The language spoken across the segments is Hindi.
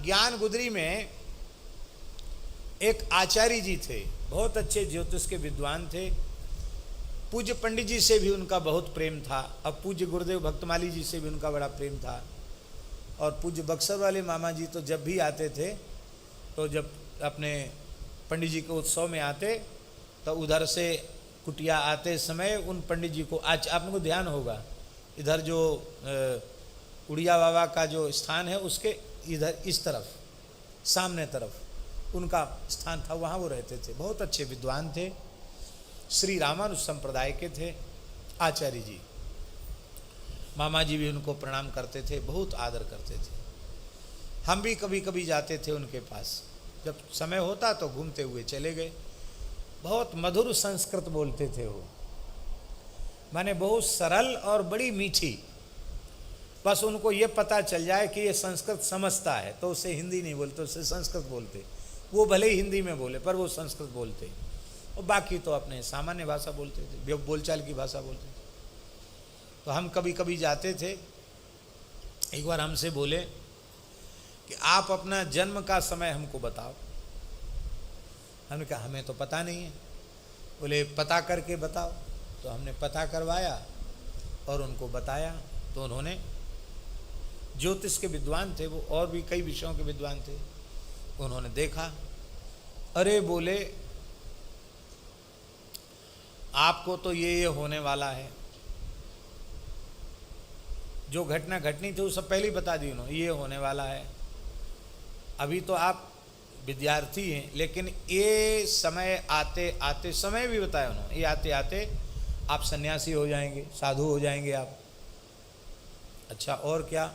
ज्ञान गुदरी में एक आचार्य जी थे, बहुत अच्छे ज्योतिष के विद्वान थे। पूज्य पंडित जी से भी उनका बहुत प्रेम था। अब पूज्य गुरुदेव भक्तमाली जी से भी उनका बड़ा प्रेम था। और पूज्य बक्सर वाले मामा जी तो जब भी आते थे, तो जब अपने पंडित जी के उत्सव में आते तो उधर से कुटिया आते समय उन पंडित जी को, आज आपको ध्यान होगा, इधर जो उड़िया बाबा का जो स्थान है उसके इधर इस तरफ सामने तरफ उनका स्थान था, वहाँ वो रहते थे। बहुत अच्छे विद्वान थे, श्री रामानुज संप्रदाय के थे आचार्य जी। मामा जी भी उनको प्रणाम करते थे, बहुत आदर करते थे। हम भी कभी कभी जाते थे उनके पास, जब समय होता तो घूमते हुए चले गए। बहुत मधुर संस्कृत बोलते थे वो, माने बहुत सरल और बड़ी मीठी। बस उनको ये पता चल जाए कि ये संस्कृत समझता है तो उससे हिंदी नहीं बोलते, उससे संस्कृत बोलते। वो भले ही हिंदी में बोले पर वो संस्कृत बोलते, और बाकी तो अपने सामान्य भाषा बोलते थे, बोलचाल की भाषा बोलते थे। तो हम कभी कभी जाते थे। एक बार हमसे बोले कि आप अपना जन्म का समय हमको बताओ। हमने कहा हमें तो पता नहीं है। बोले पता करके बताओ। तो हमने पता करवाया और उनको बताया। तो उन्होंने, ज्योतिष के विद्वान थे वो, और भी कई विषयों के विद्वान थे, उन्होंने देखा। अरे बोले आपको तो ये होने वाला है, जो घटना घटनी थी वो सब पहले ही बता दी उन्होंने, ये होने वाला है। अभी तो आप विद्यार्थी हैं, लेकिन ये समय आते आते, समय भी बताया उन्होंने, ये आते आते आप सन्यासी हो जाएंगे, साधु हो जाएंगे आप। अच्छा और क्या?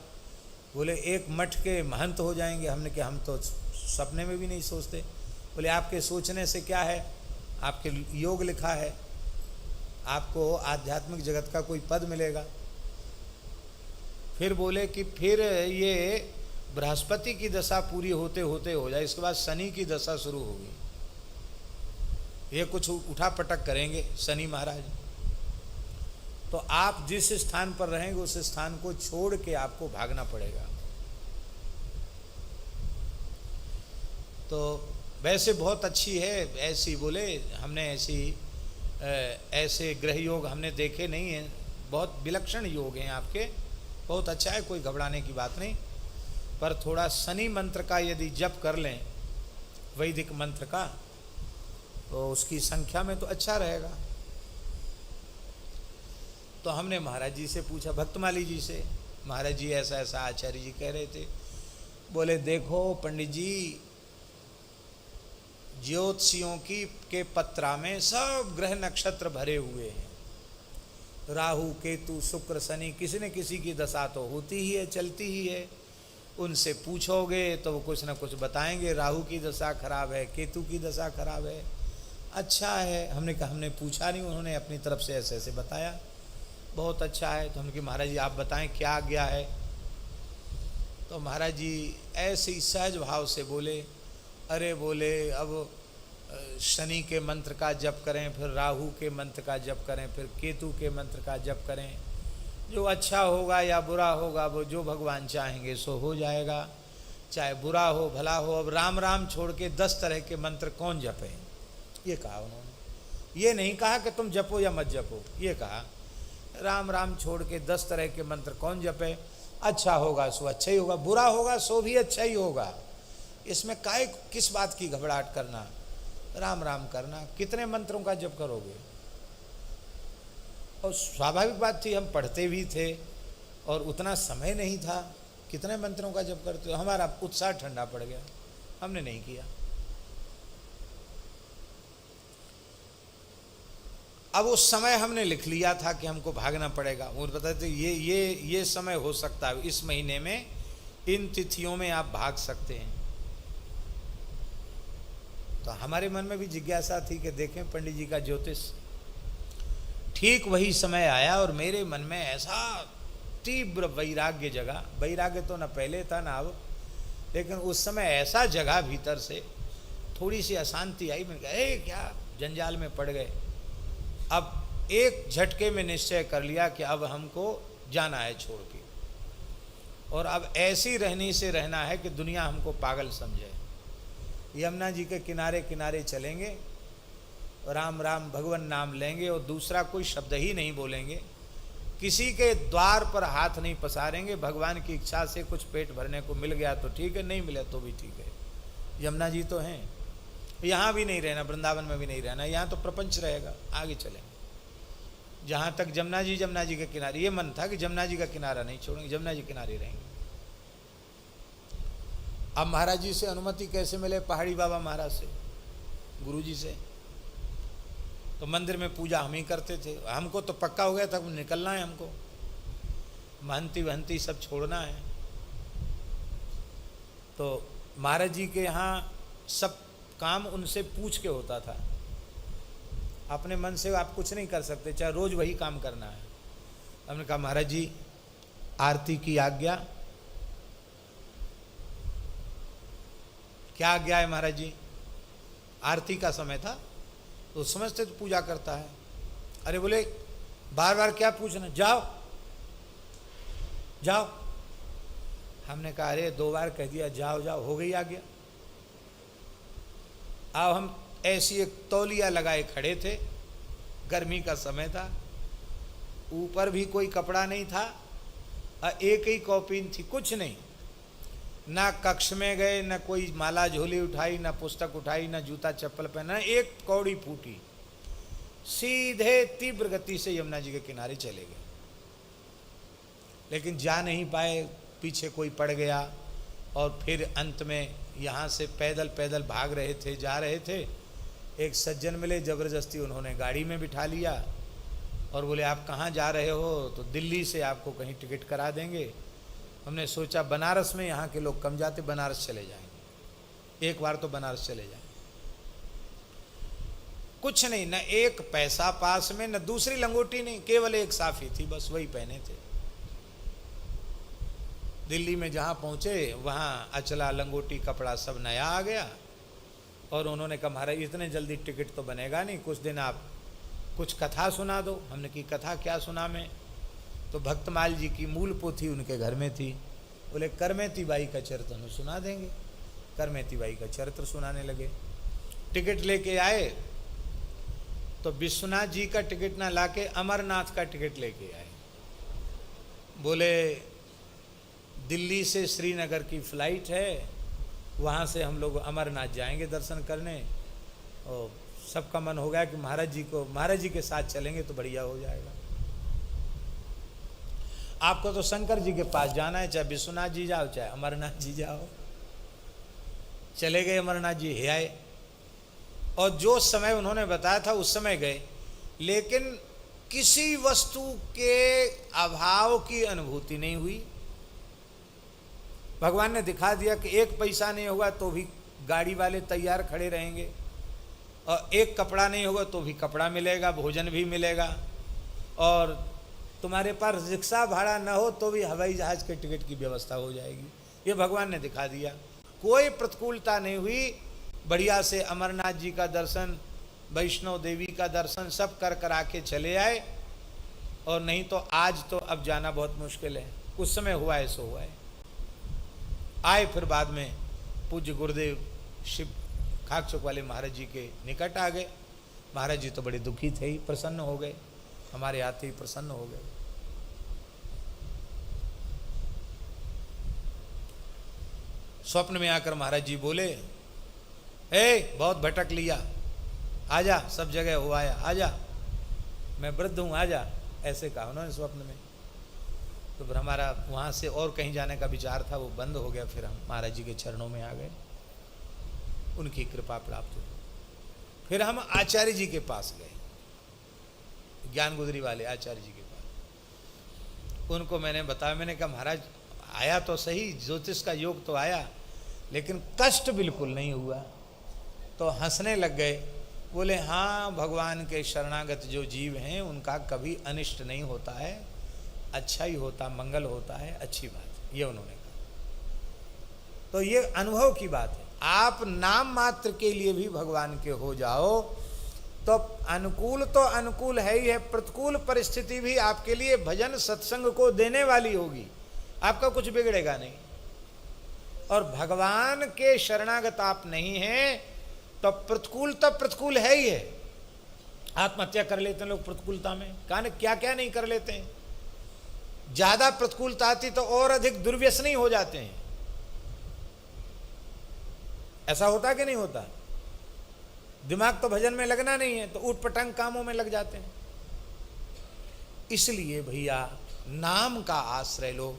बोले एक मठ के महंत हो जाएंगे। हमने कहा हम तो सपने में भी नहीं सोचते। बोले आपके सोचने से क्या है, आपके योग लिखा है, आपको आध्यात्मिक जगत का कोई पद मिलेगा। फिर बोले कि फिर ये बृहस्पति की दशा पूरी होते होते हो जाए, इसके बाद शनि की दशा शुरू होगी, ये कुछ उठा पटक करेंगे शनि महाराज। तो आप जिस स्थान पर रहेंगे उस स्थान को छोड़ के आपको भागना पड़ेगा। तो वैसे बहुत अच्छी है ऐसी, बोले हमने ऐसे ग्रह योग हमने देखे नहीं हैं, बहुत विलक्षण योग हैं आपके, बहुत अच्छा है, कोई घबराने की बात नहीं। पर थोड़ा शनि मंत्र का यदि जप कर लें, वैदिक मंत्र का, तो उसकी संख्या में तो अच्छा रहेगा। तो हमने महाराज जी से पूछा, भक्तमाली जी से, महाराज जी ऐसा ऐसा आचार्य जी कह रहे थे। बोले देखो पंडित जी, ज्योतिषियों के पत्रा में सब ग्रह नक्षत्र भरे हुए हैं, राहु केतु शुक्र शनि, किसी न किसी की दशा तो होती ही है, चलती ही है। उनसे पूछोगे तो वो कुछ ना कुछ बताएंगे, राहु की दशा खराब है, केतु की दशा खराब है। अच्छा है, हमने कहा हमने पूछा नहीं, उन्होंने अपनी तरफ से ऐसे ऐसे बताया, बहुत अच्छा है। तो हमने कहा महाराज जी आप बताएं क्या आज्ञा है। तो महाराज जी ऐसे ही सहज भाव से बोले, अरे बोले अब शनि के मंत्र का जप करें, फिर राहु के मंत्र का जप करें, फिर केतु के मंत्र का जप करें, जो अच्छा होगा या बुरा होगा वो जो भगवान चाहेंगे सो हो जाएगा, चाहे बुरा हो भला हो। अब राम राम छोड़ के 10 तरह के मंत्र कौन जपे, ये कहा उन्होंने। ये नहीं कहा कि तुम जपो या मत जपो, ये कहा राम राम छोड़ के 10 तरह के मंत्र कौन जपे, अच्छा होगा सो अच्छा ही होगा, बुरा होगा सो भी अच्छा ही होगा। इसमें काहे किस बात की घबराहट करना, राम राम करना। कितने मंत्रों का जप करोगे? और स्वाभाविक बात थी, हम पढ़ते भी थे और उतना समय नहीं था, कितने मंत्रों का जप करते हो। हमारा उत्साह ठंडा पड़ गया, हमने नहीं किया। अब उस समय हमने लिख लिया था कि हमको भागना पड़ेगा। वो बताते ये समय हो सकता है, इस महीने में इन तिथियों में आप भाग सकते हैं। तो हमारे मन में भी जिज्ञासा थी कि देखें पंडित जी का ज्योतिष। ठीक वही समय आया और मेरे मन में ऐसा तीव्र वैराग्य जगा, वैराग्य तो न पहले था ना अब, लेकिन उस समय ऐसा जगा भीतर से, थोड़ी सी अशांति आई। मैंने कहा क्या जंजाल में पड़ गए। अब एक झटके में निश्चय कर लिया कि अब हमको जाना है छोड़ के। और अब ऐसी रहनी से रहना है कि दुनिया हमको पागल समझे। यमुना जी के किनारे किनारे चलेंगे, राम राम भगवान नाम लेंगे और दूसरा कोई शब्द ही नहीं बोलेंगे, किसी के द्वार पर हाथ नहीं पसारेंगे। भगवान की इच्छा से कुछ पेट भरने को मिल गया तो ठीक है, नहीं मिला तो भी ठीक है। यमुना जी तो हैं, यहाँ भी नहीं रहना, वृंदावन में भी नहीं रहना, यहाँ तो प्रपंच रहेगा। आगे चलेंगे जहाँ तक जमुना जी के किनारे। ये मन था कि जमुना जी का किनारा नहीं छोड़ेंगे, जमुना जी किनारे रहेंगे। अब महाराज जी से अनुमति कैसे मिले? पहाड़ी बाबा महाराज से, गुरु जी से। तो मंदिर में पूजा हम ही करते थे, हमको तो पक्का हो गया था निकलना है, हमको महंती वहंती सब छोड़ना है। तो महाराज जी के यहाँ सब काम उनसे पूछ के होता था, अपने मन से आप कुछ नहीं कर सकते, चाहे रोज वही काम करना है। हमने कहा महाराज जी आरती की आज्ञा। क्या आज्ञा है महाराज जी? आरती का समय था तो समझते तो पूजा करता है। अरे बोले बार बार क्या पूछना, जाओ जाओ। हमने कहा अरे 2 बार कह दिया जाओ जाओ, हो गई आज्ञा। अब हम ऐसी एक तौलिया लगाए खड़े थे, गर्मी का समय था, ऊपर भी कोई कपड़ा नहीं था, एक ही कॉपीन थी, कुछ नहीं। ना कक्ष में गए, ना कोई माला झोली उठाई, ना पुस्तक उठाई, ना जूता चप्पल पहना, एक कौड़ी फूटी, सीधे तीव्र गति से यमुना जी के किनारे चले गए। लेकिन जा नहीं पाए, पीछे कोई पड़ गया। और फिर अंत में यहाँ से पैदल पैदल भाग रहे थे, जा रहे थे, एक सज्जन मिले, ज़बरदस्ती उन्होंने गाड़ी में बिठा लिया और बोले आप कहाँ जा रहे हो? तो दिल्ली से आपको कहीं टिकट करा देंगे। हमने सोचा बनारस में यहाँ के लोग कम जाते, बनारस चले जाएंगे, एक बार तो बनारस चले जाएंगे। कुछ नहीं, न एक पैसा पास में, न दूसरी लंगोटी नहीं, केवल एक साफी थी, बस वही पहने थे। दिल्ली में जहाँ पहुँचे वहाँ अचला लंगोटी कपड़ा सब नया आ गया। और उन्होंने कहा महाराज इतने जल्दी टिकट तो बनेगा नहीं, कुछ दिन आप कुछ कथा सुना दो। हमने की कथा क्या सुना मैं? तो भक्तमाल जी की मूल पोथी उनके घर में थी। बोले करमेती बाई का चरित्र हम सुना देंगे। करमेती बाई का चरित्र सुनाने लगे। टिकट लेके आए तो विश्वनाथ जी का टिकट ना लाके अमरनाथ का टिकट लेके आए। बोले दिल्ली से श्रीनगर की फ्लाइट है, वहाँ से हम लोग अमरनाथ जाएंगे दर्शन करने। और सबका मन हो गया कि महाराज जी के साथ चलेंगे तो बढ़िया हो जाएगा। आपको तो शंकर जी के पास जाना है, चाहे विश्वनाथ जी जाओ चाहे अमरनाथ जी जाओ। चले गए अमरनाथ जी, हे आए। और जो समय उन्होंने बताया था उस समय गए, लेकिन किसी वस्तु के अभाव की अनुभूति नहीं हुई। भगवान ने दिखा दिया कि एक पैसा नहीं होगा तो भी गाड़ी वाले तैयार खड़े रहेंगे, और एक कपड़ा नहीं होगा तो भी कपड़ा मिलेगा, भोजन भी मिलेगा, और तुम्हारे पास रिक्शा भाड़ा न हो तो भी हवाई जहाज के टिकट की व्यवस्था हो जाएगी। ये भगवान ने दिखा दिया। कोई प्रतिकूलता नहीं हुई। बढ़िया से अमरनाथ जी का दर्शन, वैष्णो देवी का दर्शन सब करा के चले आए। और नहीं तो आज तो अब जाना बहुत मुश्किल है। उस समय हुआ है सो हुआ है। आए फिर बाद में पूज्य गुरुदेव शिव खाकचौक वाले महाराज जी के निकट आ गए। महाराज जी तो बड़े दुखी थे ही, प्रसन्न हो गए, हमारे आते ही प्रसन्न हो गए। स्वप्न में आकर महाराज जी बोले, हे बहुत भटक लिया, आजा, सब जगह हो आया, आजा, मैं वृद्ध हूँ, आजा, ऐसे कहा उन्होंने स्वप्न में। तो फिर हमारा वहाँ से और कहीं जाने का विचार था, वो बंद हो गया। फिर हम महाराज जी के चरणों में आ गए, उनकी कृपा प्राप्त हुई। फिर हम आचार्य जी के पास गए, ज्ञान गुदरी वाले आचार्य जी के पास। उनको मैंने बताया, मैंने कहा महाराज आया तो सही, ज्योतिष का योग तो आया, लेकिन कष्ट बिल्कुल नहीं हुआ। तो हंसने लग गए। बोले हाँ, भगवान के शरणागत जो जीव हैं उनका कभी अनिष्ट नहीं होता है, अच्छा ही होता, मंगल होता है, अच्छी बात। ये उन्होंने कहा। तो ये अनुभव की बात है। आप नाम मात्र के लिए भी भगवान के हो जाओ तो अनुकूल है ही है, प्रतिकूल परिस्थिति भी आपके लिए भजन सत्संग को देने वाली होगी। आपका कुछ बिगड़ेगा नहीं। और भगवान के शरणागत आप नहीं हैं तो प्रतिकूल है ही है। आत्महत्या कर लेते हैं लोग प्रतिकूलता में, कहां क्या क्या नहीं कर लेते हैं। ज्यादा प्रतिकूलता आती तो और अधिक दुर्व्यसनी हो जाते हैं। ऐसा होता कि नहीं होता? दिमाग तो भजन में लगना नहीं है तो ऊट पटांग कामों में लग जाते हैं। इसलिए भैया नाम का आश्रय लो।